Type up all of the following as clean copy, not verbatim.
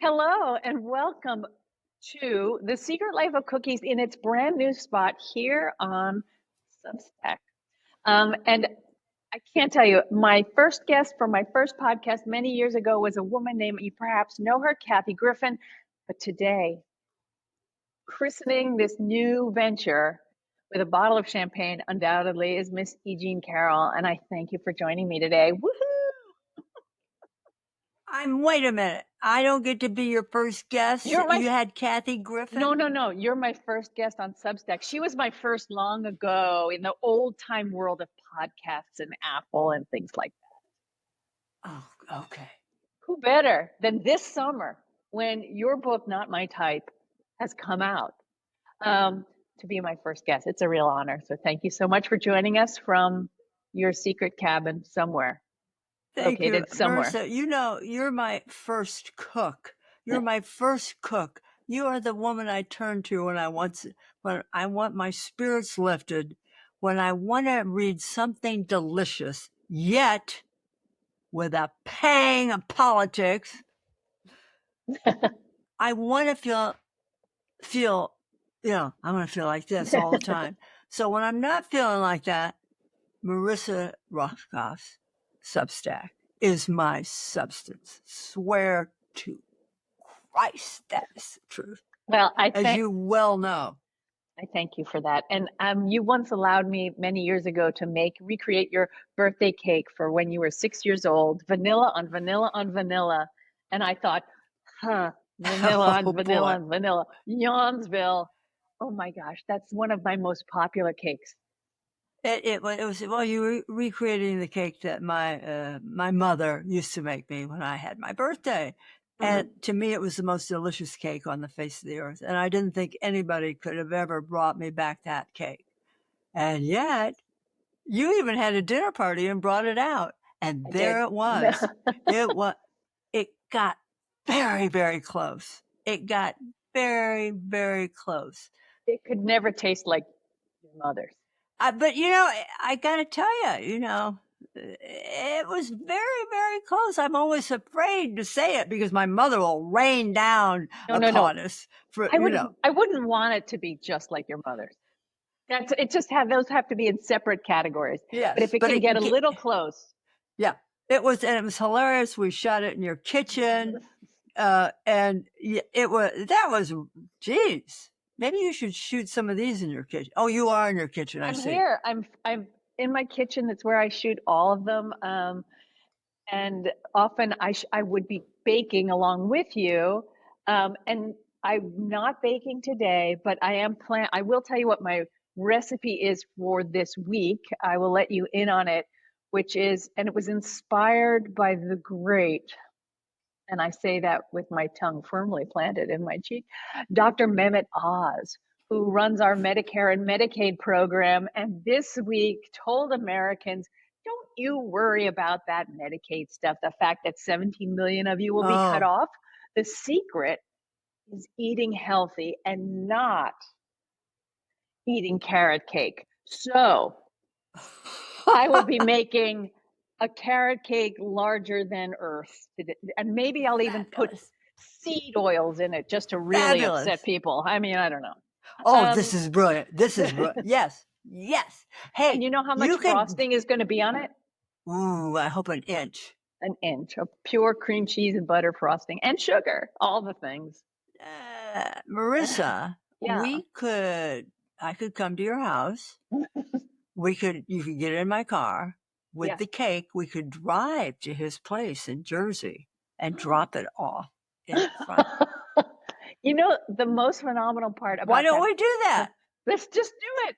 Hello, and welcome to The Secret Life of Cookies in its brand new spot here on Substack. And I can't tell you, my first guest for my first podcast many years ago was a woman named, you perhaps know her, Kathy Griffin. But today, christening this new venture with a bottle of champagne, undoubtedly, is Miss Eugene Carroll. And I thank you for joining me today. Woohoo! Wait a minute. I don't get to be your first guest. You're my You had Kathy Griffin? No. You're my first guest on Substack. She was my first long ago in the old time world of podcasts and Apple and things like that. Oh, okay. Who better than this summer when your book, Not My Type, has come out to be my first guest? It's a real honor. So thank you so much for joining us from your secret cabin somewhere, Thank you, located somewhere. Marissa. You know, you're my first cook. You're my first cook. You are the woman I turn to when I want my spirits lifted, when I want to read something delicious, yet with a pang of politics. I want to feel, I want to feel like this all the time. So when I'm not feeling like that, Marissa Rothkopf's Substack is my substance. Swear to Christ, that is the truth. Well, As you well know. I thank you for that. And you once allowed me many years ago to recreate your birthday cake for when you were 6 years old, vanilla on vanilla on vanilla. And I thought, vanilla on vanilla on vanilla, Yawnsville. Oh my gosh, that's one of my most popular cakes. It was, well, you were recreating the cake that my mother used to make me when I had my birthday. And to me, it was the most delicious cake on the face of the earth. And I didn't think anybody could have ever brought me back that cake. And yet, you even had a dinner party and brought it out. And there it was. It got very, very close. It got very, very close. It could never taste like your mother's. But, I got to tell you, it was very, very close. I'm always afraid to say it because my mother will rain down upon us. I wouldn't want it to be just like your mother's. Those have to be in separate categories. Yes, but if it can get a little close. Yeah, it was hilarious. We shot it in your kitchen, and that was, geez. Maybe you should shoot some of these in your kitchen. Oh, you are in your kitchen. I see. Here. I'm in my kitchen. That's where I shoot all of them. And often I would be baking along with you. And I'm not baking today, but I will tell you what my recipe is for this week. I will let you in on it, and it was inspired by the great, and I say that with my tongue firmly planted in my cheek, Dr. Mehmet Oz, who runs our Medicare and Medicaid program, and this week told Americans, don't you worry about that Medicaid stuff, the fact that 17 million of you will be cut off. The secret is eating healthy and not eating carrot cake. So I will be making a carrot cake larger than Earth. And maybe I'll even put seed oils in it just to really upset people. I mean, I don't know. Oh, this is brilliant. This is brilliant. Yes. Hey, and you know how much frosting is going to be on it? Ooh, I hope an inch. An inch of pure cream cheese and butter frosting and sugar, all the things. Marissa, I could come to your house. You could get in my car with the cake. We could drive to his place in Jersey and drop it off in front. You know, the most phenomenal part about Why don't we do that? Let's just do it.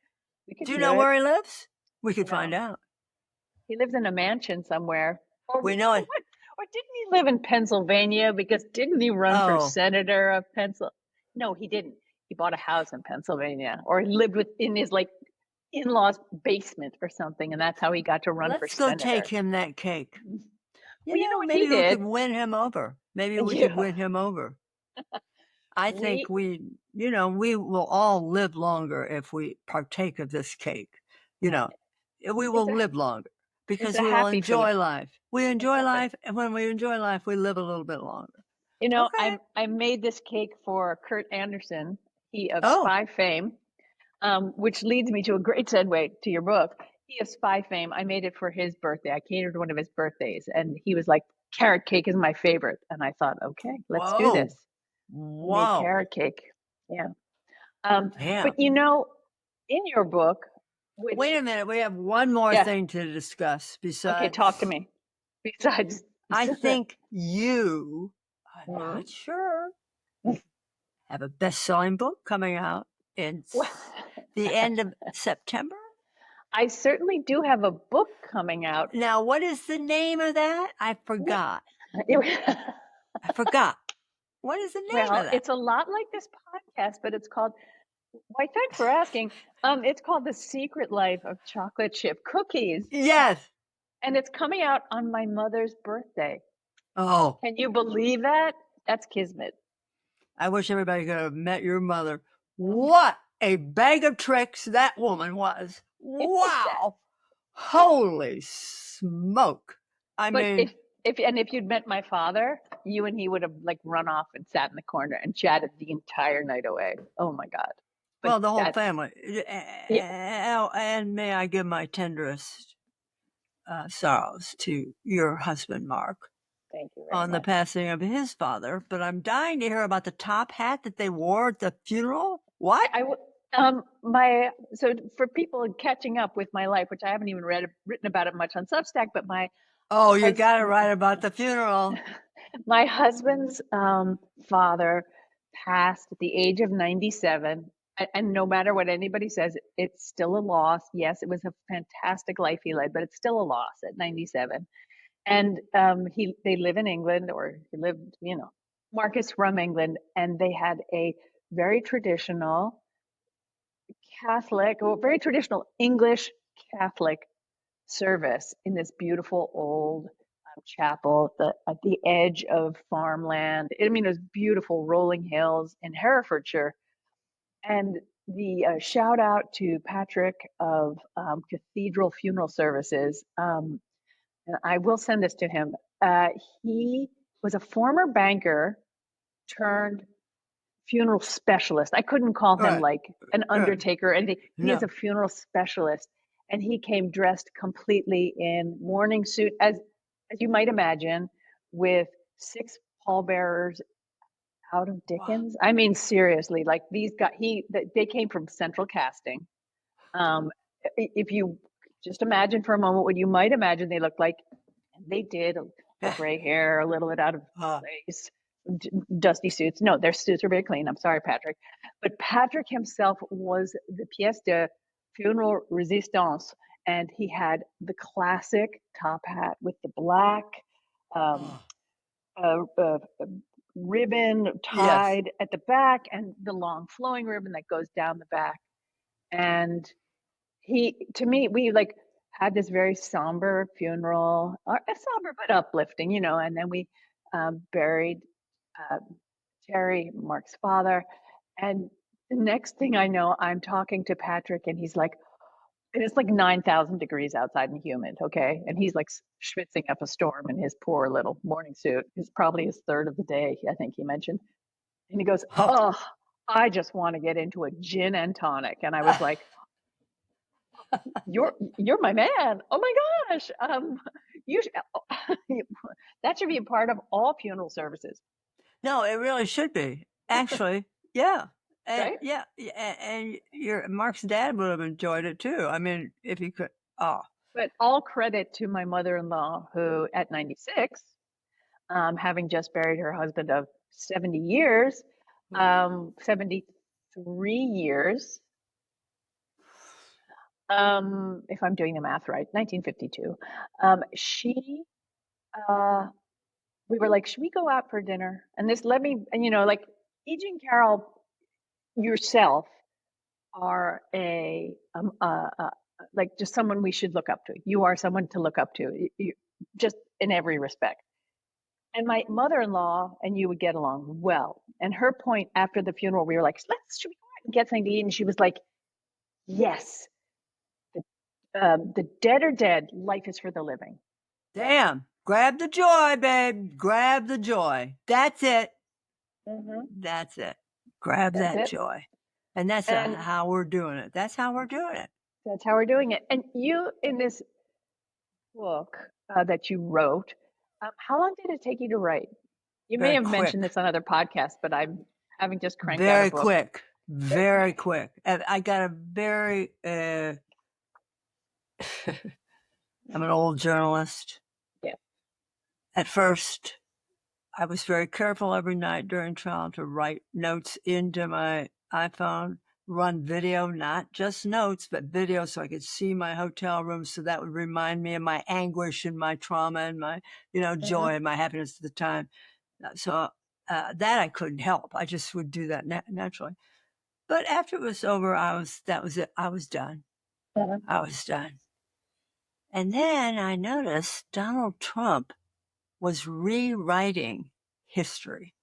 Do you know where he lives? We could find out. He lives in a mansion somewhere. We know it. Or didn't he live in Pennsylvania? Because didn't he run for senator of Pennsylvania? No, he didn't. He bought a house in Pennsylvania, or he lived in his in-laws' basement or something, and that's how he got to run for senator. Let's go take him that cake. Well, you know what maybe he did? We could win him over. Maybe we could win him over. I think we will all live longer if we partake of this cake. We will live longer because we will enjoy life. We enjoy life, and when we enjoy life, we live a little bit longer. You know, Okay. I made this cake for Kurt Anderson, he of Oh, Spy fame, which leads me to a great segue to your book. He of Spy fame. I made it for his birthday. I catered one of his birthdays, and he was like, "Carrot cake is my favorite." And I thought, okay, let's do whoa, this. I made whoa. carrot cake. Yeah. Um, Damn. but you know, in your book, which Wait a minute. We have one more yeah, thing to discuss okay, talk to besides. me. Besides, I think you, I'm Mhm. not sure, have a best selling book coming out in Well, the end of September. I certainly do have a book coming out. Now, what is the name of that? I Wh- forgot. I forgot. What is the name Well, of that? it's a lot like this podcast, but it's called, why, thanks for asking. It's called The Secret Life of Chocolate Chip Cookies, Yes. and it's coming out on my mother's birthday. Oh, Can you believe that? That's kismet. I wish everybody could have met your mother. What a bag of tricks that woman was. It was that. Wow. Holy smoke. I But mean, if you'd met my father, you and he would have like run off and sat in the corner and chatted the entire night away. Oh my God. But well, the whole that's, family. yeah, And may I give my tenderest sorrows to your husband, Mark, thank you very on the much. passing of his father. But I'm dying to hear about the top hat that they wore at the funeral. What? So for people catching up with my life, which I haven't even written about it much on Substack, but Oh, you hus- got it right about the funeral. my husband's father passed at the age of 97. And no matter what anybody says, it's still a loss. Yes, it was a fantastic life he led, but it's still a loss at 97. And they live in England, or he lived, Mark is from England, and they had a very traditional Catholic, or very traditional English Catholic service in this beautiful old chapel at the edge of farmland. I mean, there's beautiful rolling hills in Herefordshire. And the shout out to Patrick of Cathedral Funeral Services, and I will send this to him. Uh, he was a former banker turned funeral specialist. I couldn't call him Right. like an undertaker or anything. He is No. a funeral specialist, and he came dressed completely in mourning suit, as you might imagine, with six pallbearers out of Wow. Dickens. I mean, seriously, like these guys, they came from central casting. Um, if you just imagine for a moment what you might imagine they looked like, and they did, the gray hair, a little bit out of Uh, place, dusty suits. No, their suits are very clean. I'm sorry, Patrick. But Patrick himself was the pièce de funeral resistance. And he had the classic top hat with the black um, oh, uh, uh, ribbon yes. tied at the back and the long flowing ribbon that goes down the back. And to me, we like had this very somber funeral, or somber but uplifting, and then we buried uh, Terry, Mark's father. And the next thing I know, I'm talking to Patrick, and he's like, and it's like 9,000 degrees outside and humid, okay? And he's like schwitzing up a storm in his poor little morning suit. It's probably his third of the day, I think he mentioned. And he goes, Oh. "Oh, I just want to get into a gin and tonic." And I was like, "You're my man. Oh my gosh. You that should be a part of all funeral services, No, it really should be. Actually, yeah. And right?" yeah, and your Mark's dad would have enjoyed it too. I mean, if he could. Oh, But all credit to my mother-in-law, who at 96, having just buried her husband of 70 years, 73 years, if I'm doing the math right, 1952. She uh, we were like, should we go out for dinner? And this led me, and like E.G. and Carroll yourself are like just someone we should look up to. You are someone to look up to, just in every respect. And my mother-in-law and you would get along well. And her point after the funeral, we were like, should we go out and get something to eat? And she was like, yes, the dead are dead. Life is for the living. damn. Grab the joy, babe. Grab the joy. That's it. Mm-hmm. That's it. Grab That's that it. joy. And that's And how we're doing it. That's how we're doing it. that's how we're doing it. And you, in this book that you wrote, how long did it take you to write? You may Very have mentioned quick. this on other podcasts, but I'm having just cranked out a Very book. quick. Very quick. And I got a very, I'm an old journalist. Yeah. At first, I was very careful every night during trial to write notes into my iPhone, run video, not just notes, but video so I could see my hotel room. So that would remind me of my anguish and my trauma and my, Mm-hmm. joy and my happiness at the time. So that I couldn't help. I just would do that naturally. But after it was over, that was it. I was done. Mm-hmm. I was done. And then I noticed Donald Trump was rewriting history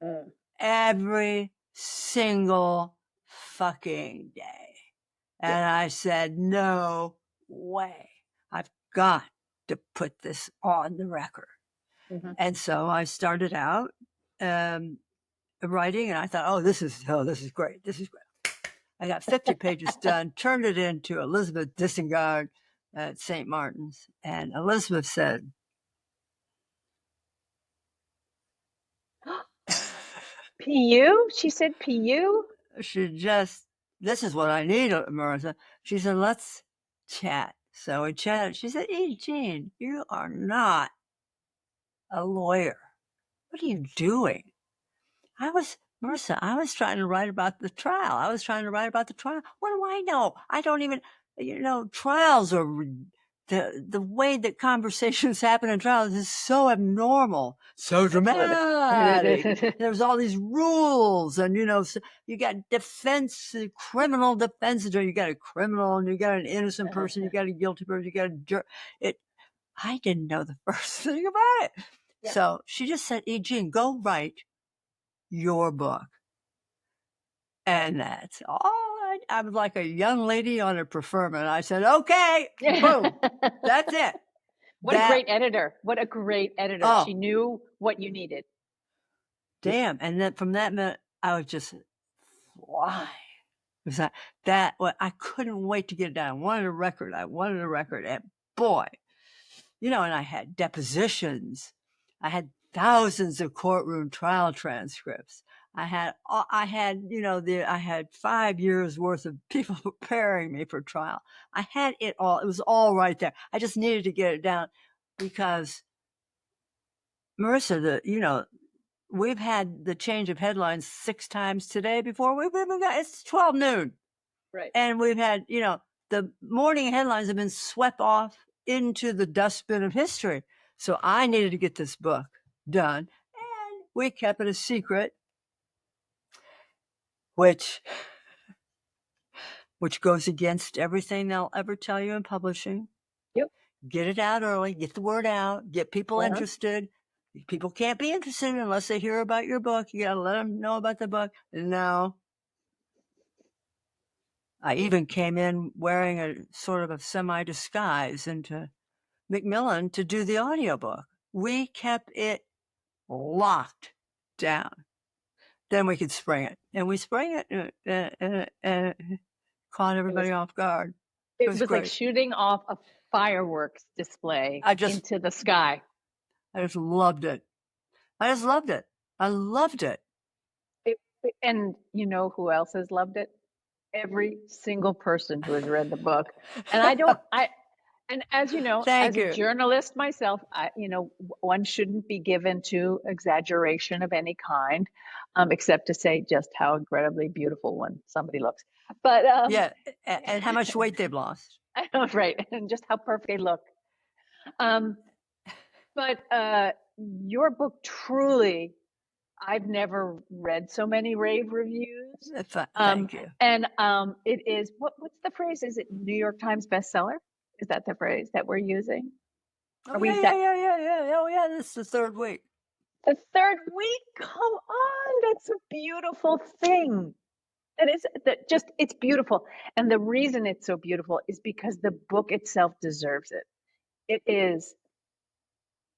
Mm. every single fucking day. Yeah. And I said, no way. I've got to put this on the record. Mm-hmm. And so I started out writing, and I thought, this is great. This is great. I got 50 pages done, turned it into Elizabeth Dissingard at St. Martin's. And Elizabeth said, PU? She said PU? this is what I need, Marissa. She said, let's chat. So we chatted. She said, hey, Jean, you are not a lawyer. What are you doing? Marissa, I was trying to write about the trial. What do I know? I don't even, trials are, the way that conversations happen in trials is so abnormal, so dramatic. There's all these rules and, so you got criminal defense attorney, you got a criminal and you got an innocent person, you got a guilty person, you got a juror. I didn't know the first thing about it. Yeah. So she just said, hey, Jean, go write your book. And that's all. I was like a young lady on a preferment. I said, okay, boom, that's it. What a great editor. What a great editor. Oh, she knew what you needed. damn. And then from that minute, I was just flying. It was I couldn't wait to get it down. I wanted a record. And boy, and I had depositions. I had thousands of courtroom trial transcripts. I had 5 years worth of people preparing me for trial. I had it all. It was all right there. I just needed to get it down because Marissa, we've had the change of headlines 6 times today before we've even got, it's 12 noon. Right. And we've had, the morning headlines have been swept off into the dustbin of history. So I needed to get this book done. And we kept it a secret, which goes against everything they'll ever tell you in publishing. Yep. Get it out early, get the word out, get people interested. People can't be interested unless they hear about your book. You got to let them know about the book. No. I even came in wearing a sort of a semi-disguise into Macmillan to do the audiobook. We kept it locked down. Then we could spring it. And we sprang it and caught everybody off guard. It was great. Like shooting off a fireworks display into the sky. I just loved it. I loved it. And you know who else has loved it? Every single person who has read the book. And and as you know, as a journalist myself, one shouldn't be given to exaggeration of any kind, except to say just how incredibly beautiful somebody looks. But yeah, and how much weight they've lost. Right, and just how perfect they look. But your book truly, I've never read so many rave reviews. Thank you. And it is, what's the phrase? Is it New York Times bestseller? Is that the phrase that we're using? Yeah. Oh yeah, this is the 3rd week. The 3rd week? Come on, that's a beautiful thing. It's beautiful. And the reason it's so beautiful is because the book itself deserves it. It is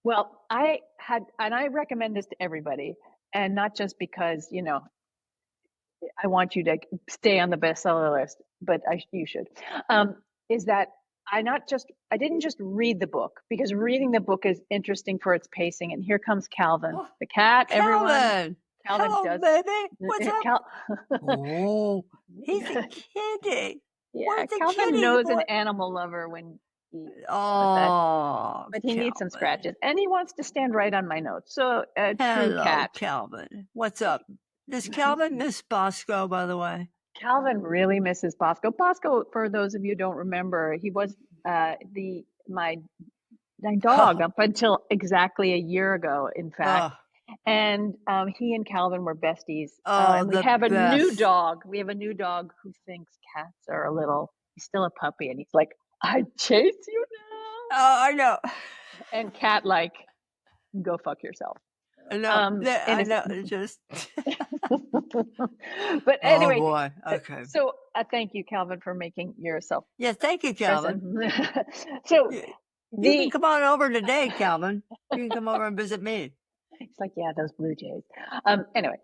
Well, and I recommend this to everybody, and not just because, I want you to stay on the bestseller list, but you should. Is that I didn't just read the book, because reading the book is interesting for its pacing. And here comes Calvin, Oh, the cat, everyone. Calvin. Calvin Hello, does, baby. What's up? Cal, Oh, he's a kitty. yeah, Where's the Calvin kitty, knows an boy? animal lover when he knows that, Oh, but he needs some Calvin. scratches, and he wants to stand right on my notes. So, true Hello, cat. Calvin. What's up? Does Calvin miss Bosco, by the way? Calvin really misses Bosco. Bosco, for those of you who don't remember, he was the my dog up until exactly a year ago, in fact. Oh, And he and Calvin were besties. oh, And we the have a new best. dog. We have a new dog who thinks cats are a little. He's still a puppy, and he's like, "I chase you Oh, I know. now." And cat like, "Go fuck yourself." I know. And I it's, know. It just. but Oh anyway, boy. Okay. so thank you, Calvin, for making yourself Yeah. Thank you, Calvin. person. So You can the come on over today, Calvin. You can come over and visit me. it's like, yeah, those Blue Jays. Anyway,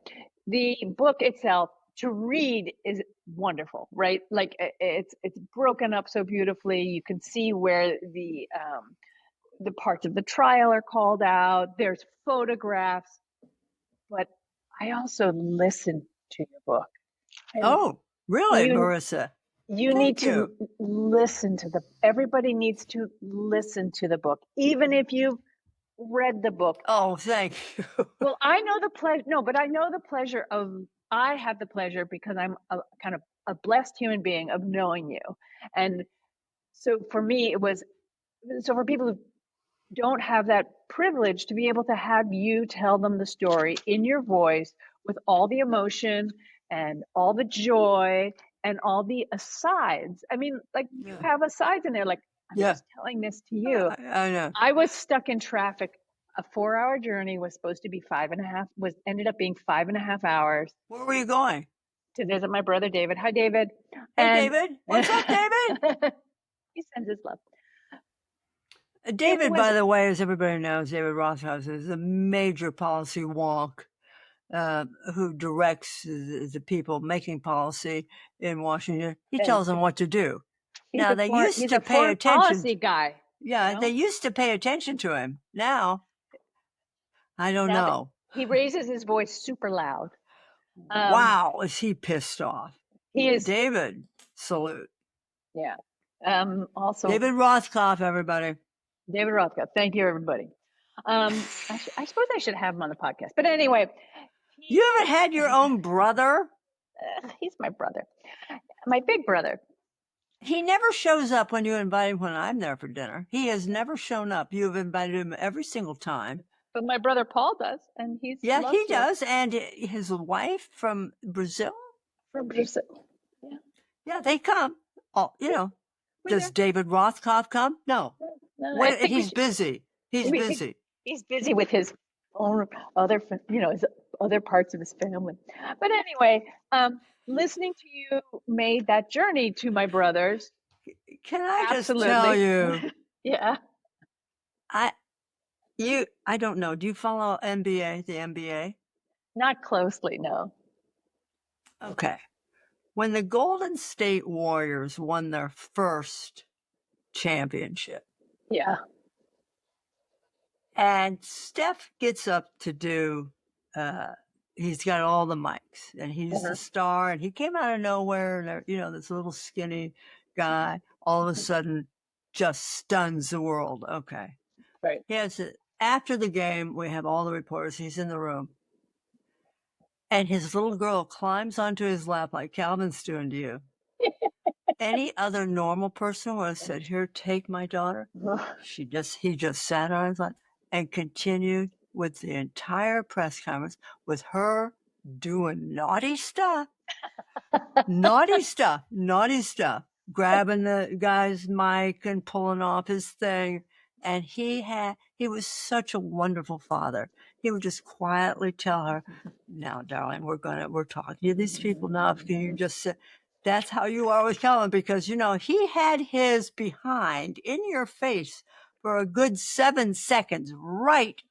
the book itself to read is wonderful, right? Like it's broken up so beautifully. You can see where the parts of the trial are called out. There's photographs, but I also listen to your book, and Oh, really, you Marissa? you need Thank to you. listen to everybody needs to listen to the book, even if you've read the book. Oh, thank you. Well, I know the pleasure. No, but I know the pleasure of. I have the pleasure because I'm a kind of a blessed human being of knowing you, and so for me it was. So for people who don't have that privilege to be able to have you tell them the story in your voice with all the emotion and all the joy and all the asides. I mean, like you Yeah. have asides in there, like, I'm Yeah. just telling this to you. I know. I was stuck in traffic. A 4 hour journey was supposed to be ended up being 5.5 hours Where were you going? to visit my brother David. Hi, David. Hey, And David. What's up, David? he sends his love. It David, was, by the way, as everybody knows, David Rothhaus is a major policy wonk who directs the people making policy in Washington. He and tells them what to do. he's Now, they used he's to a pay foreign attention. policy guy, you Yeah, they know? used to pay attention to him. Now, I don't Now that know. he raises his voice super loud. Um, Wow, is he pissed off? he is, David, salute. yeah. Also, David Rothkopf, everybody. David Rothko. Thank you, everybody. I suppose I should have him on the podcast. But anyway, You he haven't had your own brother? he's my brother, my big brother. He never shows up when you invite him when I'm there for dinner. He has never shown up. You've invited him every single time. But my brother Paul does, and he Yeah, loves he you does. And his wife from Brazil? from Brazil. Yeah, Yeah, they come. Oh, we're does there. David Rothkopf come? No. No, I What? think we He's should. busy. He's busy. He's busy with his own other, his other parts of his family. But anyway, listening to you made that journey to my brothers. Can I just tell Absolutely. you? Yeah. I don't know. Do you follow NBA, the NBA? Not closely, no. Okay. When the Golden State Warriors won their first championship, Yeah. and Steph gets up to do, he's got all the mics, and he's the star, and he came out of nowhere, and this little skinny guy all of a sudden just stuns the world. Okay. Right. After the game, we have all the reporters. He's in the room. And his little girl climbs onto his lap like Calvin's doing to you. Any other normal person would have said, "Here, take my daughter." He just sat on his lap and continued with the entire press conference with her doing naughty stuff, grabbing the guy's mic and pulling off his thing. And he was such a wonderful father. He would just quietly tell her, "Now, darling, we're talking to these people now. Can you just sit?" That's how you are with Kellen, because he had his behind in your face for a good 7 seconds right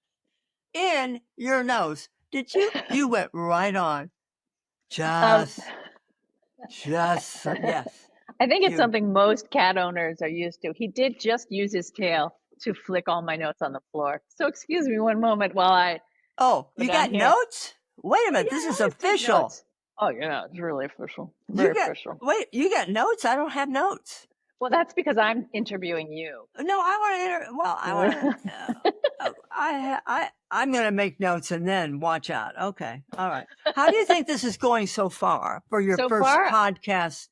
in your nose. Did you? You went right on. Just, yes. I think it's You. something most cat owners are used to. He did just use his tail to flick all my notes on the floor. So excuse me one moment while I Oh, go you down got here. notes? Wait a Oh minute. yeah, This I is always take official. notes. Oh yeah, it's really official. You Very got, official. wait, you got notes? I don't have notes. Well, that's because I'm interviewing you. No, I want to, I'm going to make notes and then watch out. Okay. All right. How do you think this is going so far for your So first far, podcast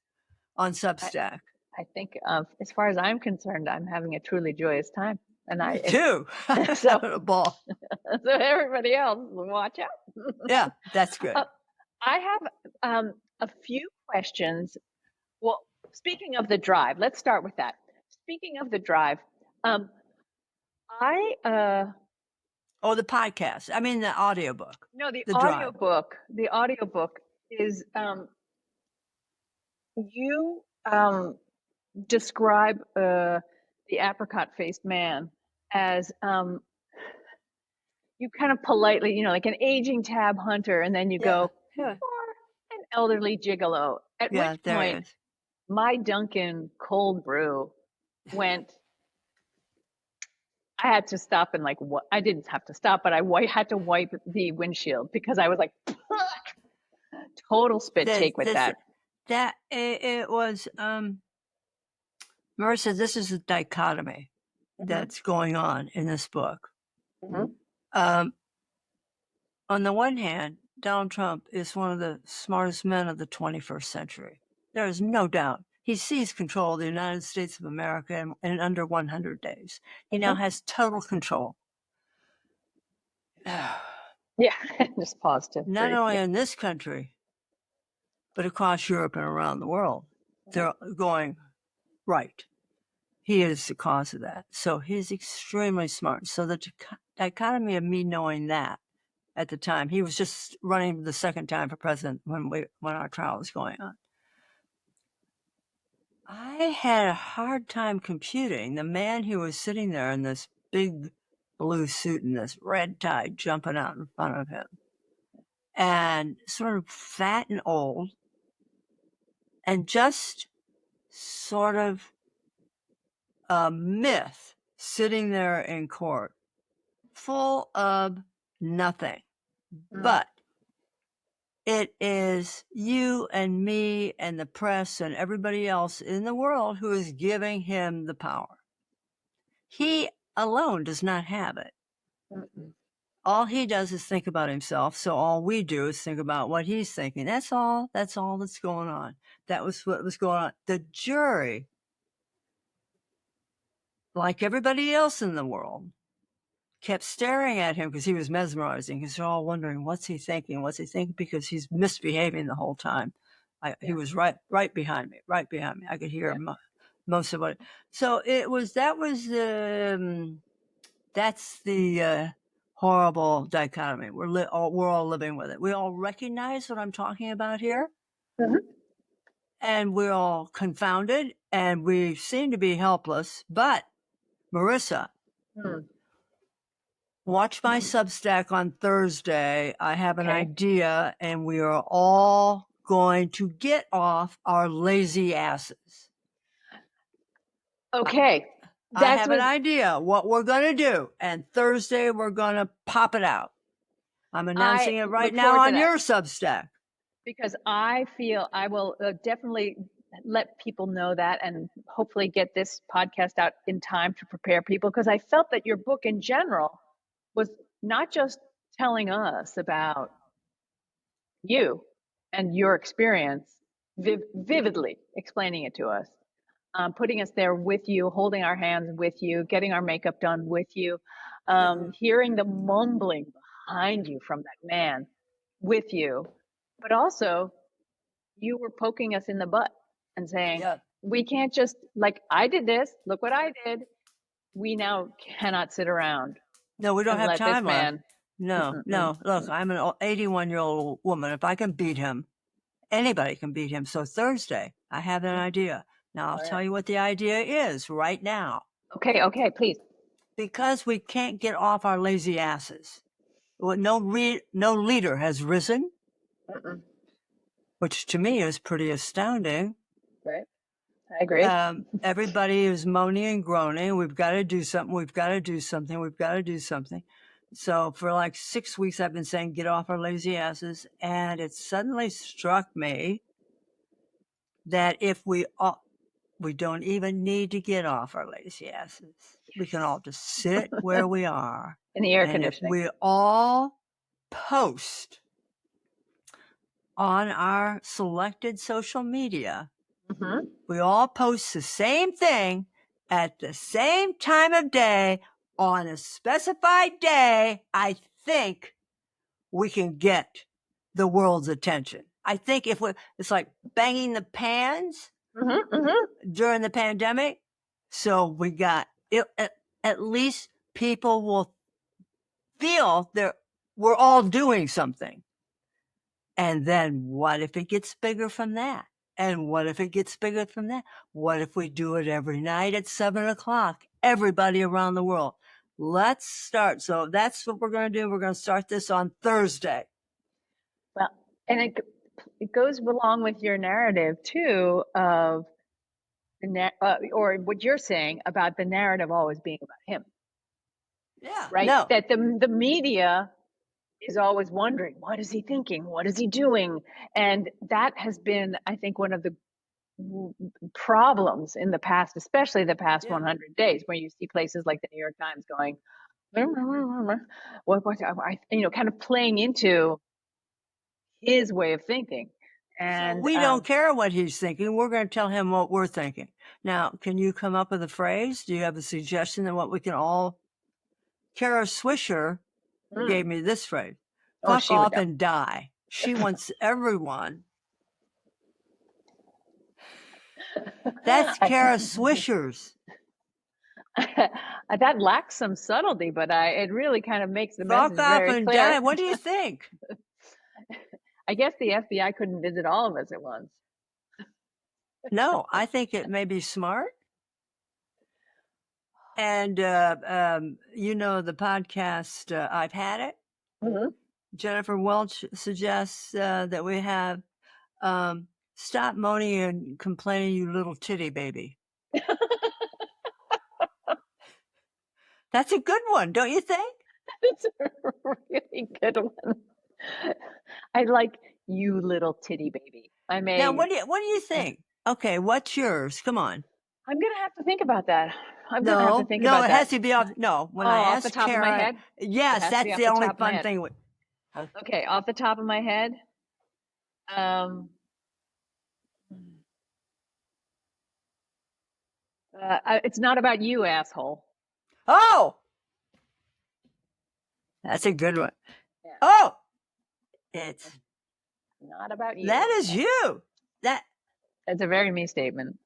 on I, Substack? I think, as far as I'm concerned, I'm having a truly joyous time, and Me too. I'm so having a ball. so everybody else, watch out. Yeah, that's good. I have a few questions. Well, speaking of the drive, let's start with that. Speaking of the drive, um, I Oh, the podcast. I mean, the audiobook, no, the the drive. audiobook. The audiobook is you describe the apricot-faced man as you kind of politely, like an aging tab hunter, and then you go, Yeah. Yeah. or an elderly gigolo. At which Yeah, there point, it is. my Dunkin' cold brew went. I had to stop and like what I didn't have to stop, but had to wipe the windshield because I was like total spit take with This, that. it was, Marissa, this is a dichotomy Mm-hmm. that's going on in this book. Mm-hmm. Um, on the one hand, Donald Trump is one of the smartest men of the 21st century. There is no doubt. He seized control of the United States of America in under 100 days. He now Mm-hmm. has total control. Yeah, just pause to Not breathe. only Yeah. in this country, but across Europe and around the world. They're going right. He is the cause of that. So he's extremely smart. So the dichotomy of me knowing that at the time, he was just running the second time for president when our trial was going on. I had a hard time computing the man who was sitting there in this big blue suit and this red tie jumping out in front of him, and sort of fat and old, and just sort of a myth sitting there in court, full of nothing. But it is you and me and the press and everybody else in the world who is giving him the power. He alone does not have it. Mm-mm. All he does is think about himself. So all we do is think about what he's thinking. That's all that's going on. That was what was going on. The jury, like everybody else in the world, kept staring at him because he was mesmerizing. Because they're all wondering, what's he thinking? What's he thinking? Because he's misbehaving the whole time. He was right behind me. I could hear most of it. So that's the horrible dichotomy. We're all living with it. We all recognize what I'm talking about here, Mm-hmm. and we're all confounded, and we seem to be helpless. But Marissa, watch my Substack on Thursday. I have an idea, and we are all going to get off our lazy asses. Okay. I have an idea what we're going to do, and Thursday we're going to pop it out. I'm announcing it right now on your Substack. Because I feel I will definitely let people know that and hopefully get this podcast out in time to prepare people. Because I felt that your book in general was not just telling us about you and your experience, vividly explaining it to us, putting us there with you, holding our hands with you, getting our makeup done with you, hearing the mumbling behind you from that man with you, but also you were poking us in the butt and saying, we can't just, like, I did this, look what I did. We now cannot sit around. No, we don't have time left. No. Look, I'm an 81-year-old woman. If I can beat him, anybody can beat him. So Thursday, I have an idea. Now I'll tell you what the idea is right now. Okay, please. Because we can't get off our lazy asses. Well, no leader has risen, which to me is pretty astounding. Right. I agree. Everybody is moaning and groaning. We've got to do something. We've got to do something. We've got to do something. So for like 6 weeks, I've been saying, get off our lazy asses. And it suddenly struck me that if we don't even need to get off our lazy asses. We can all just sit where we are. In the air And if conditioning. we all post on our selected social media, we all post the same thing at the same time of day on a specified day, I think we can get the world's attention. I think if it's like banging the pans during the pandemic. So we got it, at least people will feel that we're all doing something. And then what if it gets bigger from that? And what if it gets bigger from that? What if we do it every night at 7:00? Everybody around the world. Let's start. So that's what we're going to do. We're going to start this on Thursday. Well, and it goes along with your narrative too of or what you're saying about the narrative always being about him. Yeah. Right. No. That the media is always wondering, what is he thinking? What is he doing? And that has been, I think, one of the problems in the past, especially the past 100 days, where you see places like the New York Times going, kind of playing into his way of thinking. And so we don't care what he's thinking. We're going to tell him what we're thinking. Now, can you come up with a phrase? Do you have a suggestion of what we can all? Kara Swisher gave me this phrase: fuck off and die. She wants everyone. That's Kara Swisher's. That lacks some subtlety, but it really kind of makes the fuck message off very and clear. Die. What do you think? I guess the FBI couldn't visit all of us at once. No, I think it may be smart. And, you know, the podcast, I've Had It. Jennifer Welch suggests that we have stop moaning and complaining, you little titty baby. That's a good one, don't you think? That's a really good one. I like you little titty baby. Now, what do you think? Okay, what's yours? Come on. I'm gonna have to think about that. No, it has to be off. No, when I off asked the top Kara, of my head. Yes, that's the only fun thing. Okay, off the top of my head. It's not about you, asshole. Oh, that's a good one. Yeah. Oh, it's not about you. That is you. That's a very me statement.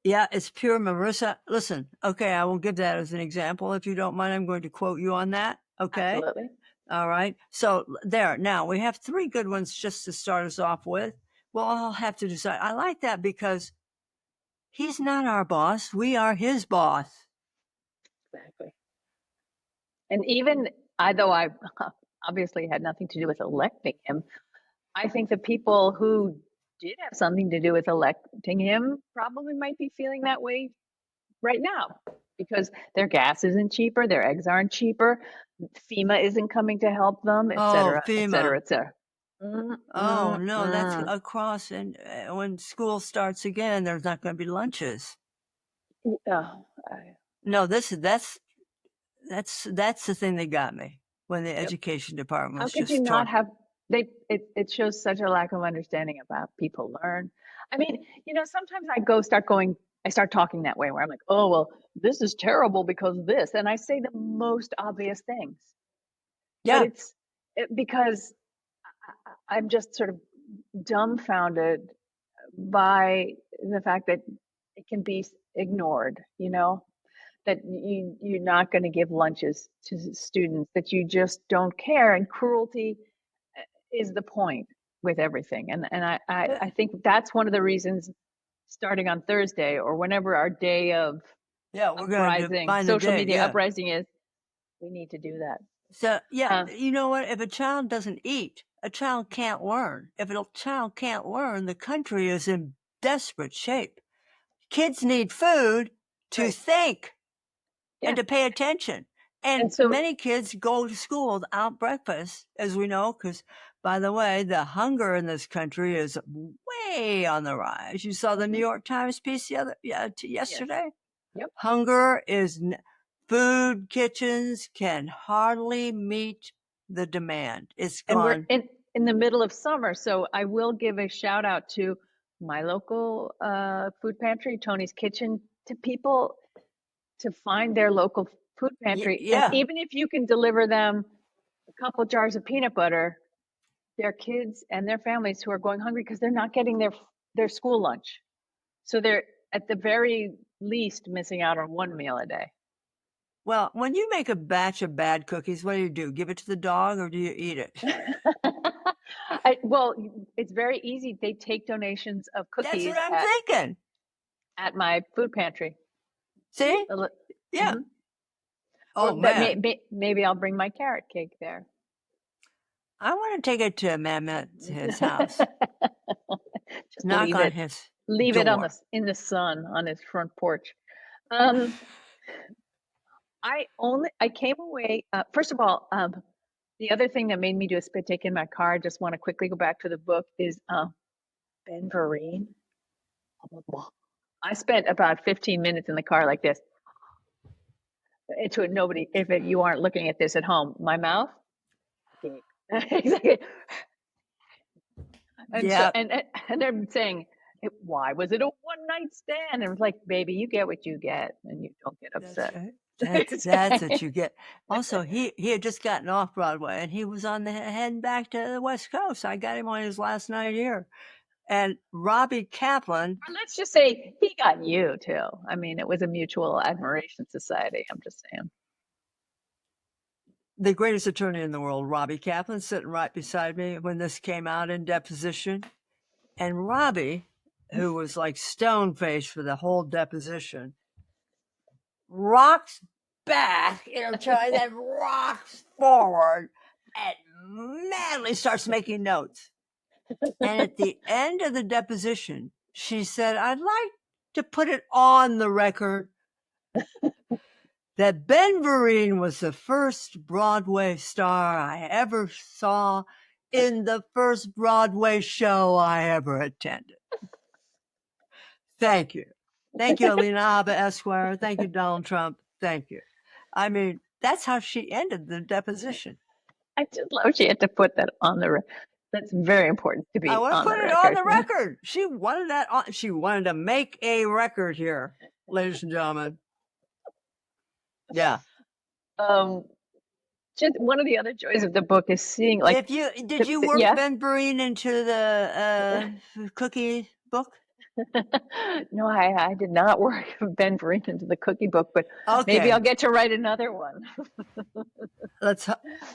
Yeah, it's pure Marissa. Listen, okay, I will give that as an example. If you don't mind, I'm going to quote you on that. Okay. Absolutely. All right. So there. Now we have 3 good ones just to start us off with. Well, I'll have to decide. I like that because he's not our boss. We are his boss. Exactly. And even though I obviously had nothing to do with electing him, I think the people who did have something to do with electing him probably might be feeling that way right now because their gas isn't cheaper, their eggs aren't cheaper, FEMA isn't coming to help them, et cetera, et cetera, et cetera. Oh, no, that's across. And when school starts again, there's not going to be lunches. No, that's the thing that got me when the education department was just. How could you not have? It shows such a lack of understanding about people learn. I mean, sometimes I start talking that way where I'm like, oh, well, this is terrible because this, and I say the most obvious things. Yeah. But it's because I'm just sort of dumbfounded by the fact that it can be ignored, that you're not going to give lunches to students, that you just don't care, and cruelty is the point with everything. And I think that's one of the reasons, starting on Thursday or whenever our day of Yeah, we're going to uprising, find the social date. media Yeah. uprising is we need to do that. So, yeah, Um, you know what? If a child doesn't eat, a child can't learn. If a child can't learn, the country is in desperate shape. Kids need food to right. think Yeah. and to pay attention. And And so, many kids go to school without breakfast, as we know, because, by the way, the hunger in this country is way on the rise. You saw the New York Times piece yes. yesterday. Yep. Hunger is food kitchens can hardly meet the demand. It's And we're gone. in the middle of summer, so I will give a shout out to my local food pantry, Tony's Kitchen, to people to find their local food pantry. And Yeah. even if you can deliver them a couple jars of peanut butter, their kids and their families who are going hungry because they're not getting their school lunch. So they're at the very least missing out on one meal a day. Well, when you make a batch of bad cookies, what do? Give it to the dog or do you eat it? Well, it's very easy. They take donations of That's what cookies I'm thinking. at my food pantry. See? Yeah. Mm-hmm. Oh, Or that man. maybe I'll bring my carrot cake there. I want to take it to his house, Just knock on his leave it on door. in the sun on his front porch. Um, I came away. First of all, the other thing that made me do a spit take in my car, I just want to quickly go back to the book, is Ben Vereen. I spent about 15 minutes in the car like this. Nobody, you aren't looking at this at home, my mouth, exactly. And so, Yeah, and they're saying, why was it a one night stand? And it was like, baby, you get what you get, and you don't get that's upset. right. That's what you get. Also, he had just gotten off Broadway and he was on the heading back to the West Coast. I got him on his last night here. And Robbie Kaplan, Or let's just say he got you too. I mean, it was a mutual admiration society. I'm just saying. the greatest attorney in the world, Robbie Kaplan, sitting right beside me when this came out in deposition. And Robbie, who was like stone faced for the whole deposition, rocks back in a chair, then rocks forward and madly starts making notes. And at the end of the deposition, she said, I'd like to put it on the record that Ben Vereen was the first Broadway star I ever saw in the first Broadway show I ever attended. Thank you. Thank you, Alina Abba Esquire. Thank you, Donald Trump. Thank you. I mean, that's how she ended the deposition. I just love she had to put that on the record. That's very important to I be want to on put the it on record. the record. She wanted that on. She wanted to make a record here, ladies and gentlemen. Yeah. Um, just one of the other joys of the book is seeing like, Did you work yeah. Ben Vereen into the cookie book? No, I did not work Ben Vereen into the cookie book, but maybe I'll Okay. get to write another one.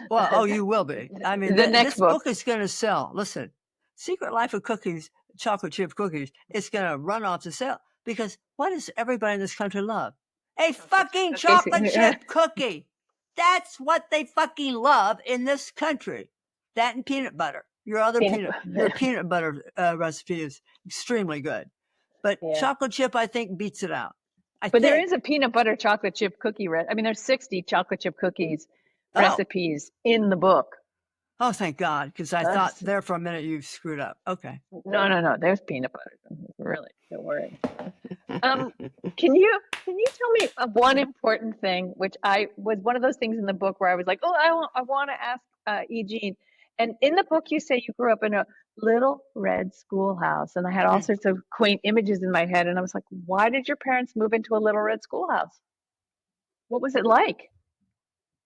Well, you will be. I mean, The next this book. book is going to sell. Listen, Secret Life of Cookies, chocolate chip cookies, it's going to run off the sale because what does everybody in this country love? A fucking chocolate chip cookie. That's what they fucking love in this country. That and peanut butter. Your peanut butter recipe is extremely good. But Yeah. chocolate chip, I think, beats it out. But there is a peanut butter chocolate chip cookie. I mean, there's 60 chocolate chip cookies recipes in the book. Oh, thank God, because I thought there for a minute you screwed up. Okay. No. There's peanut butter. Really, don't worry. Can you tell me one important thing, which I was one of those things in the book where I was like, oh, I want to ask E. Jean. And in the book, you say you grew up in a little red schoolhouse, and I had all sorts of quaint images in my head, and I was like, why did your parents move into a little red schoolhouse? What was it like?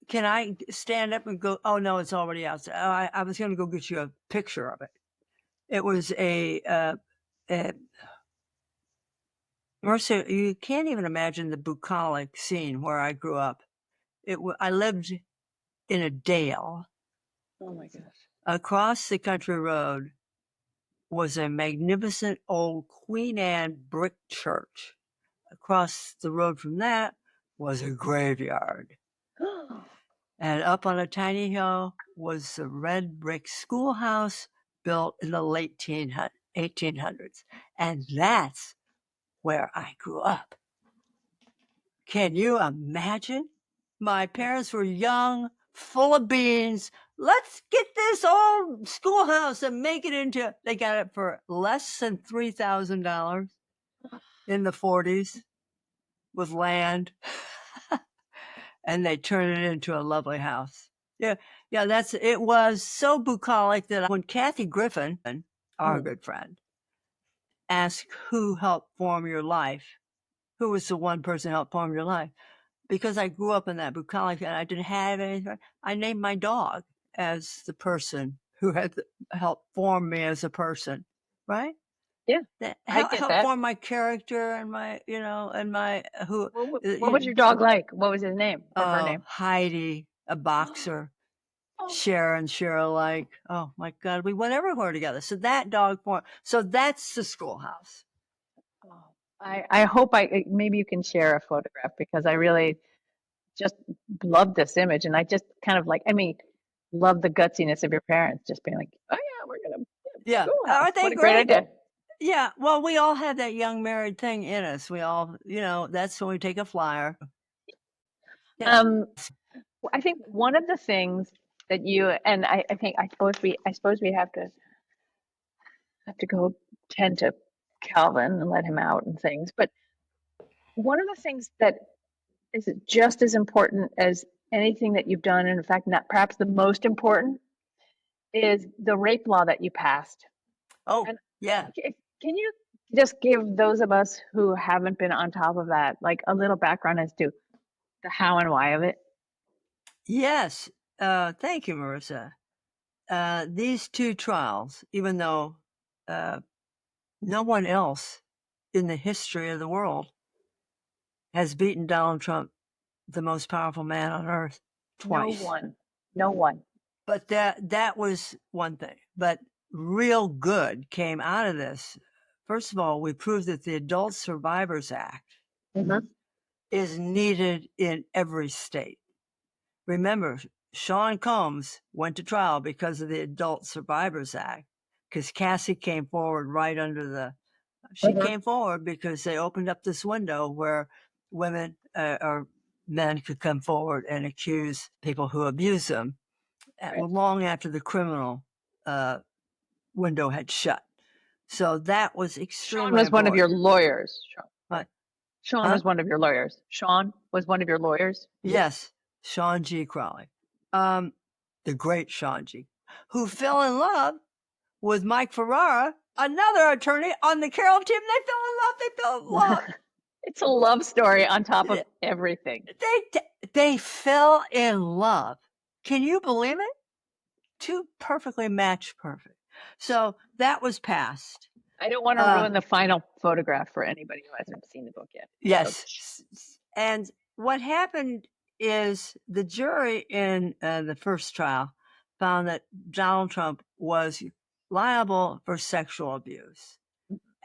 Can I stand up and go? Oh no, it's already outside. I was going to go get you a picture of it. It was Marcia, you can't even imagine the bucolic scene where I grew up. I lived in a dale. Oh my gosh. Across the country road was a magnificent old Queen Anne brick church. across the road from that was a graveyard. And up on a tiny hill was the red brick schoolhouse built in the late 1800s. And that's where I grew up. Can you imagine? My parents were young, full of beans. Let's get this old schoolhouse and make it into, they got it for less than $3,000 in the 40s with land. And they turned it into a lovely house. Yeah, it was so bucolic that when Kathy Griffin, our good friend, asked who helped form your life, who was the one person who helped form your life, because I grew up in that bucolic and I didn't have anything, I named my dog as the person who had helped form me as a person, right? Yeah, That I get helped that. form my character and my, and my What was your dog like? What was his name or her name? Heidi, a boxer. Sharon, like, oh my God, we went everywhere together. So that dog form. So that's the schoolhouse. I hope maybe you can share a photograph because I really just love this image, and I just kind of love the gutsiness of your parents just being like, oh yeah, we're gonna schoolhouse. Aren't they What a great idea. Yeah, well, we all have that young married thing in us. We all, that's when we take a flyer. Yeah. I think one of the things that you and I think I suppose we have to go tend to Calvin and let him out and things. But one of the things that is just as important as anything that you've done, and in fact, not perhaps the most important, is the rape law that you passed. Oh, And yeah. can you just give those of us who haven't been on top of that, like a little background as to the how and why of it? Yes. Thank you, Marissa. These two trials, even though no one else in the history of the world has beaten Donald Trump, the most powerful man on earth, No twice. one. No one. But that was one thing. But real good came out of this. First of all, we proved that the Adult Survivors Act is needed in every state. Remember, Sean Combs went to trial because of the Adult Survivors Act, because Cassie came forward right under the, she came forward because they opened up this window where women or men could come forward and accuse people who abuse them long after the criminal window had shut. So that was extremely Sean was one of your lawyers. Sean Huh? was one of your lawyers. Sean was one of your lawyers. Yes, Sean G. Crowley, the great Sean G., who fell in love with Mike Ferrara, another attorney on the Carroll team. They fell in love. It's a love story on top of everything. They fell in love. Can you believe it? Two perfectly matched perfect. So that was passed. I don't want to ruin the final photograph for anybody who hasn't seen the book yet. Yes. So. And what happened is the jury in the first trial found that Donald Trump was liable for sexual abuse.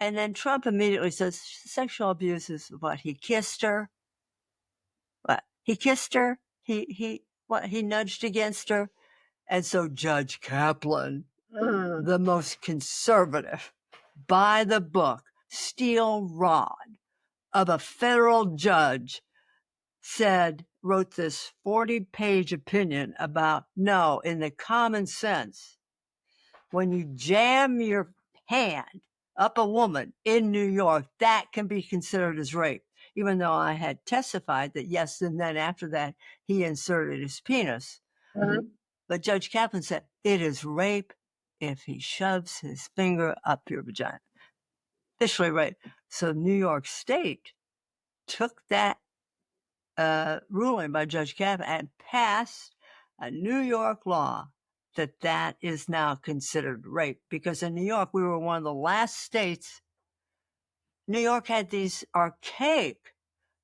And then Trump immediately says sexual abuse is what? He kissed her. What? He kissed her. He nudged against her. And so Judge Kaplan, the most conservative, by the book, steel rod of a federal judge, wrote this 40-page opinion about, no, in the common sense, when you jam your hand up a woman in New York, that can be considered as rape, even though I had testified that yes, and then after that, he inserted his penis. But Judge Kaplan said, it is rape if he shoves his finger up your vagina. Officially rape. So New York State took that ruling by Judge Kaplan and passed a New York law that is now considered rape, because in New York, we were one of the last states. New York had these archaic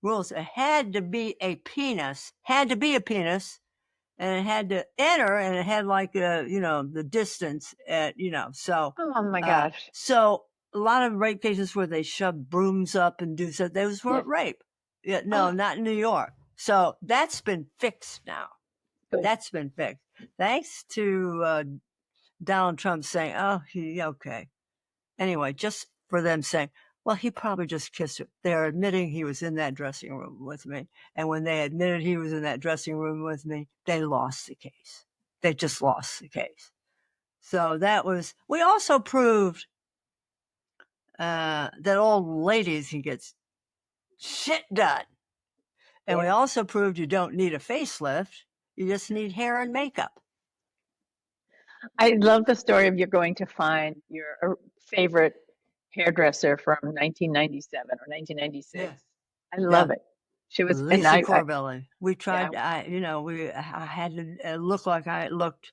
rules. It had to be a penis, and it had to enter, and it had like, the distance at, so. Oh my gosh. So a lot of rape cases where they shove brooms up and do so. Those weren't Yes. rape. Yeah, no, not in New York. So that's been fixed now. Good. That's been fixed. Thanks to Donald Trump saying, oh, okay. Anyway, just for them saying, well, he probably just kissed her. They're admitting he was in that dressing room with me. And when they admitted he was in that dressing room with me, they lost the case. They just lost the case. So we also proved that old ladies can get shit done. And we also proved you don't need a facelift. You just need hair and makeup. I love the story of you're going to find your favorite hairdresser from 1997 or 1996. Yeah. I love Yeah. it. She was, and Lisa Corbelli. We yeah. tried, I had to look like I looked.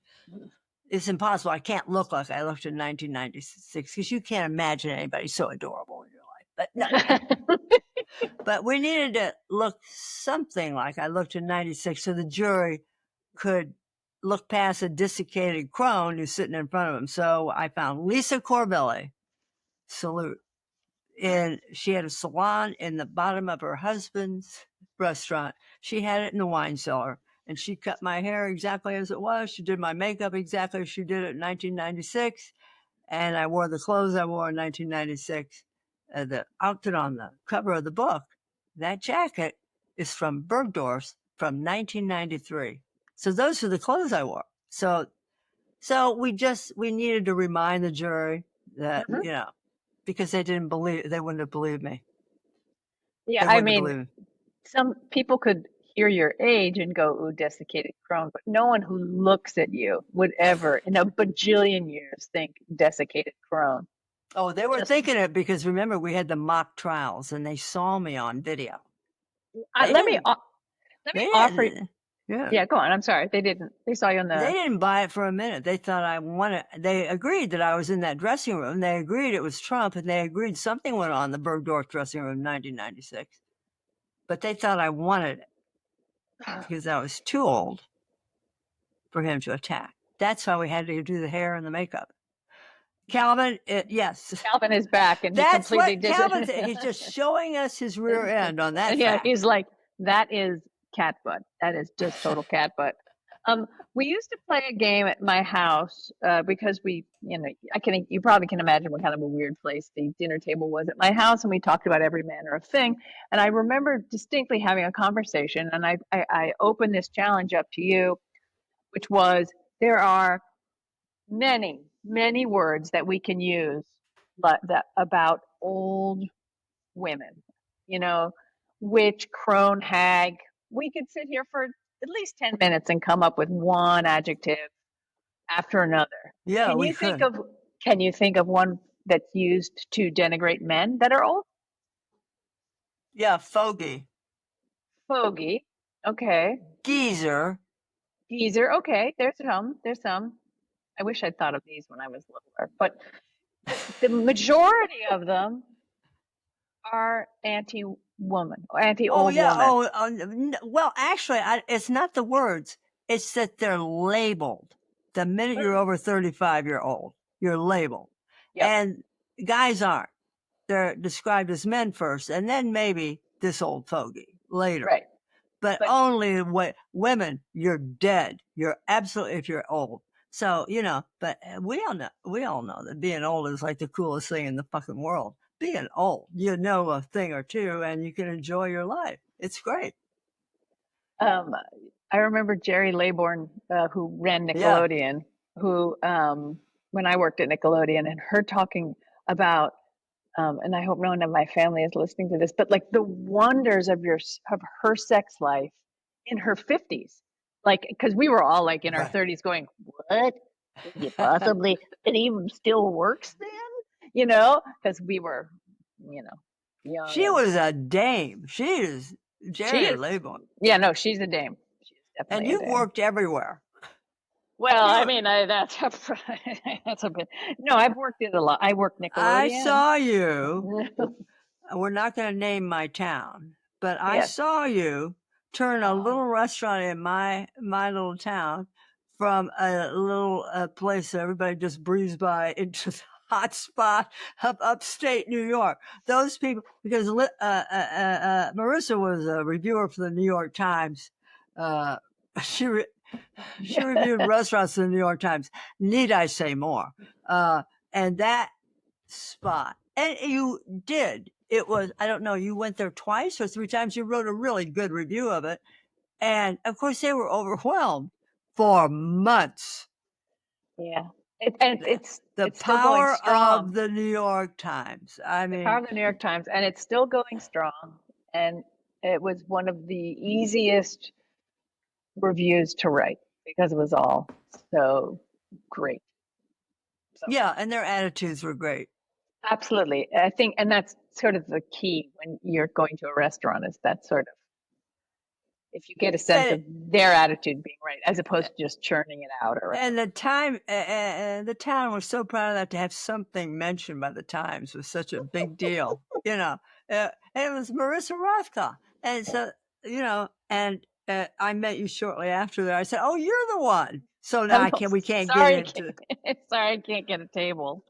It's impossible. I can't look like I looked in 1996 because you can't imagine anybody so adorable in your life. But we needed to look something like I looked in 96 so the jury could look past a desiccated crone who's sitting in front of him. So I found Lisa Corbelli, salute. And she had a salon in the bottom of her husband's restaurant. She had it in the wine cellar. And she cut my hair exactly as it was. She did my makeup exactly as she did it in 1996. And I wore the clothes I wore in 1996. The outfit on the cover of the book, that jacket is from Bergdorf's from 1993. So those are the clothes I wore. So we needed to remind the jury that, because they wouldn't have believed me. Yeah, They I wouldn't have mean, believed me. some people could hear your age and go, ooh, desiccated crone, but no one who looks at you would ever, in a bajillion years, think desiccated crone. Oh, they were Just thinking it because remember we had the mock trials and they saw me on video. They let me didn't. let me They offer. didn't. Yeah. Yeah, go on. I'm sorry. They didn't. They saw you on They the. didn't buy it for a minute. They thought they agreed that I was in that dressing room. They agreed it was Trump and they agreed something went on in the Bergdorf dressing room in 1996. But they thought I wanted it because I was too old for him to attack. That's why we had to do the hair and the makeup. Calvin, yes. Calvin is back, and he That's completely what Calvin he's just showing us his rear end on that Yeah, fact. he's like, that is cat butt. That is just total cat butt. We used to play a game at my house because you probably can imagine what kind of a weird place the dinner table was at my house, and we talked about every manner of thing. And I remember distinctly having a conversation, and I opened this challenge up to you, which was there are many, many words that we can use that about old women, you know, witch, crone, hag. We could sit here for at least 10 minutes and come up with one adjective after another. Yeah, Can we you think could. of can you think of one that's used to denigrate men that are old? Yeah, fogey. Fogey. Okay. Geezer. Geezer. Okay. There's some. There's some. I wish I'd thought of these when I was littler, but the majority of them are anti-woman or Oh anti-old yeah. woman. Well, actually, it's not the words. It's that they're labeled. The minute you're over 35, you're old. You're labeled, Yep. and guys aren't. They're described as men first, and then maybe this old fogey later. Right. But But only women, you're dead. You're absolutely if you're old. So but we all know that being old is like the coolest thing in the fucking world. Being old, you know a thing or two, and you can enjoy your life. It's great. um, I remember Jerry Laybourne, who ran Yeah. Nickelodeon, who when I worked at Nickelodeon, and her talking about, and I hope no one of my family is listening to this, but like the wonders of her sex life in her 50s, like because we were all like in our Right. 30s, going, "What? Could you possibly? It even still works then?" Because we were, young She and was a dame. She is she Jerry is. Laybon. Yeah, no, she's a dame. She's And definitely a you've dame. worked everywhere. Well, I You mean, that's a, that's a bit. No, I've worked it a lot. I worked I Nickelodeon. saw you. We're not going to name my town, but I Yes. saw you turn a Oh, little restaurant in my little town from a little place that everybody just breezed by into hot spot of upstate New York. Those people, because Marissa was a reviewer for the New York Times. Uh, she re- she reviewed restaurants in the New York Times. Need I say more? And that spot, and you did. It was, I don't know, you went there twice or three times. You wrote a really good review of it. And of course, they were overwhelmed for months. Yeah. And The it's still going power of strong. the New York Times. I The power mean, of the New York Times, and it's still going strong. And it was one of the easiest reviews to write because it was all so great. So yeah, and their attitudes were great. absolutely. I think, and that's sort of the key when you're going to a restaurant is that sort of, if you get a sense And, of their attitude being right, as opposed to just churning it out or whatever. and the town was so proud of that to have something mentioned by the Times was such a big deal, you know. And it was Marissa Rothko, and so and I met you shortly after that. I said, "Oh, you're the one." So now Oh, no, we can't get sorry, into. sorry, I can't get a table.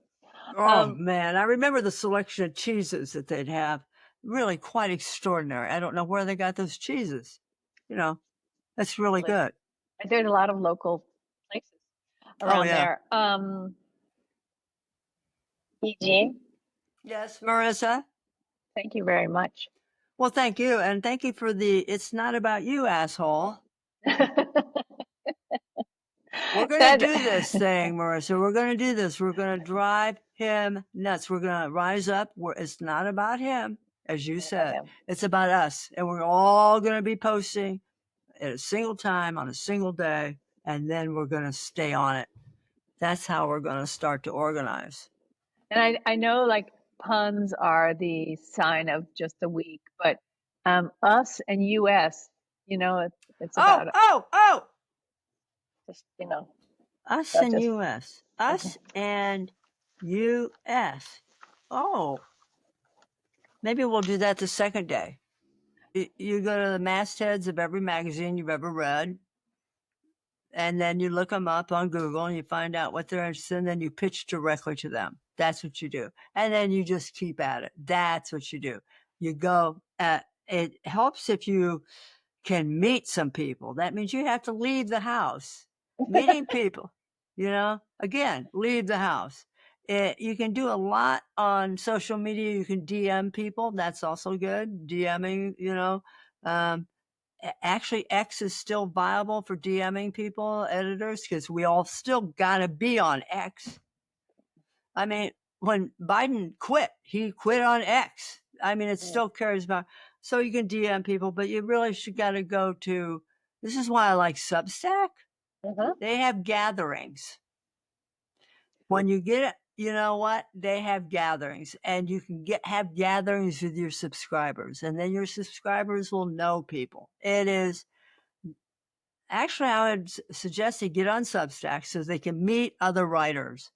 Oh Um, man, I remember the selection of cheeses that they'd have. Really quite extraordinary. I don't know where they got those cheeses. You know, that's really like, good. there's a lot of local places Oh around yeah. there. Eugene, Yes, Marissa. thank you very much. Well, thank you, and thank you for the "It's not about you, asshole." We're gonna That do this thing, Marissa. We're gonna do this. We're gonna drive him nuts. We're gonna rise up. It's not about him, as you said. It's about us, and we're all gonna be posting at a single time on a single day, and then we're going to stay on it. That's how we're going to start to organize. And I know like puns are the sign of just the week, but us and US, it's Oh, about oh, oh! just, Us that and just, US. Us and US. Oh, maybe we'll do that the second day. You go to the mastheads of every magazine you've ever read, and then you look them up on Google and you find out what they're interested in, and then you pitch directly to them. That's what you do. And then you just keep at it. That's what you do. You go it helps if you can meet some people. That means you have to leave the house. Meeting people, again, leave the house. You can do a lot on social media. You can DM people. That's also good. DMing, um, actually X is still viable for DMing people, editors, because we all still got to be on X. I mean, when Biden quit, he quit on X. I mean, it still carries about. So you can DM people, but you really should got to go to. This is why I like Substack. They have gatherings. When you get it, you know what? They have gatherings, and you can have gatherings with your subscribers, and then your subscribers will know people. It is actually, I would suggest you get on Substack so they can meet other writers.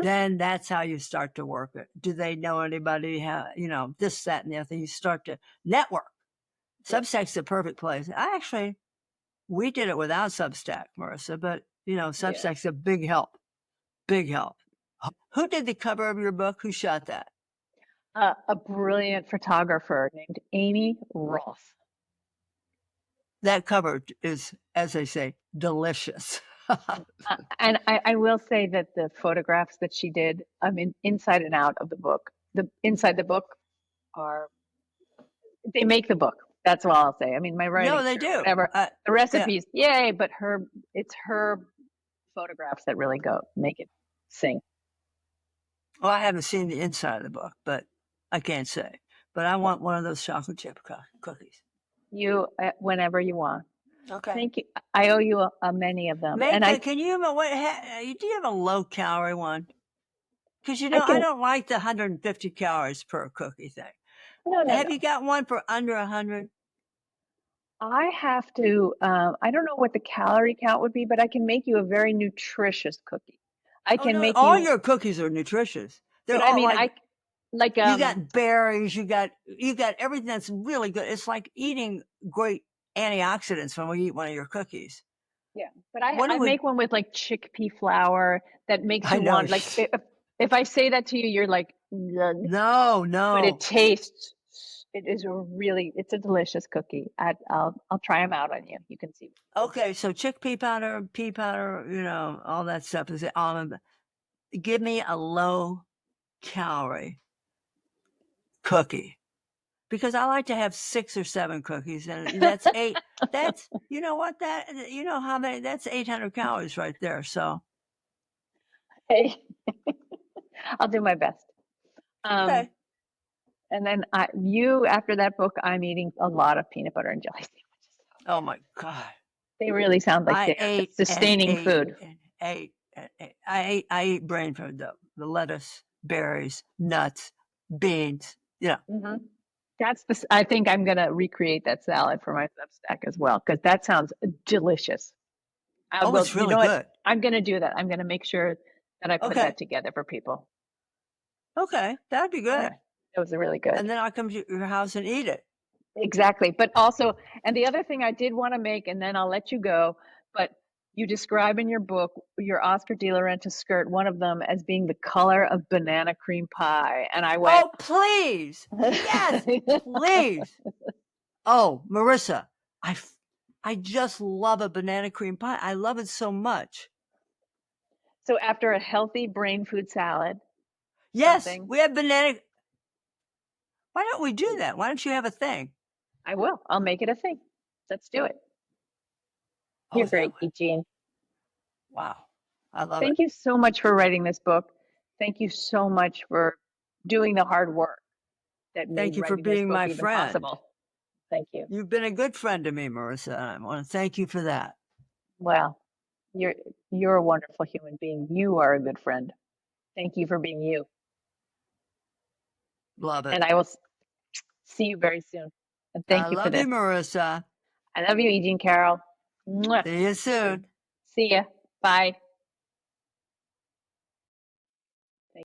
Then that's how you start to work it. Do they know anybody? How, this, that, and the other thing. You start to network. Substack's the perfect place. We did it without Substack, Marissa, but Substack's a big help. Big help. Who did the cover of your book? Who shot that? A brilliant photographer named Amy Roth. That cover is, as they say, delicious. And I will say that the photographs that she did, I mean, inside and out of the book, the inside the book are, they make the book. That's all I'll say. I mean, my No, writing, they sure, do. whatever. The Yeah. recipes, yay, but it's her photographs that really make it sing. Well, I haven't seen the inside of the book, but I can't say. But I want one of those chocolate chip cookies. You, whenever you want. Okay. Thank you. I owe you many of them. And Can you, do you have a low calorie one? Because, I I can, don't like the 150 calories per cookie thing. no, no, Have no. you got one for under 100? I have to, I don't know what the calorie count would be, but I can make you a very nutritious cookie. I Oh, can no, make all you, your cookies are nutritious. They're but I all mean, like, like, you got berries, you got everything that's really good. It's like eating great antioxidants when we eat one of your cookies. yeah, but What I would make one with like chickpea flour that makes I you know? want like If I say that to you, you're like, "Ugh." No, But it no. tastes, it is it's a delicious cookie. I'll try them out on you. You can see. Okay, so chickpea powder, pea powder, all that stuff is almond. Give me a low calorie cookie because I like to have 6 or 7 cookies, and that's 8. That's you know what that you know how many that's 800 calories right there. So Hey, I'll do my best. Um, okay. and then after that book, I'm eating a lot of peanut butter and jelly sandwiches. Oh my god. They really sound like I they're ate and sustaining ate food. and ate and ate. I eat brain food though. The lettuce, berries, nuts, beans. Yeah. Hmm. I think I'm gonna recreate that salad for my Substack as well because that sounds delicious. I Oh, will. it's You really know what? good. I'm gonna do that. I'm gonna make sure that I put that Okay. together for people. Okay. That'd be Yeah, good. it was really good. And then I'll come to your house and eat it. Exactly. But also, and the other thing I did want to make, and then I'll let you go, but you describe in your book your Oscar de la Renta skirt, one of them as being the color of banana cream pie. And I went, Oh, please. Yes, please. Oh, Marissa, I just love a banana cream pie. I love it so much. so after a healthy brain food salad, Yes, something, we have banana. Why don't we do that? Why don't you have a thing? I will. I'll make it a thing. Let's do it. Oh, You're that great, way. Eugene. Wow. I love it. Thank you so much for writing this book. Thank you so much for doing the hard work that made Thank you for writing this being book my even friend. possible. Thank you. You've been a good friend to me, Marissa, and I want to thank you for that. Well, you're you're a wonderful human being. You are a good friend. Thank you for being you. Love And it. I will see you very soon. And I thank you for love you, this. Marissa. I love you, Eugene Carroll. Mwah. See you soon. See ya. Bye.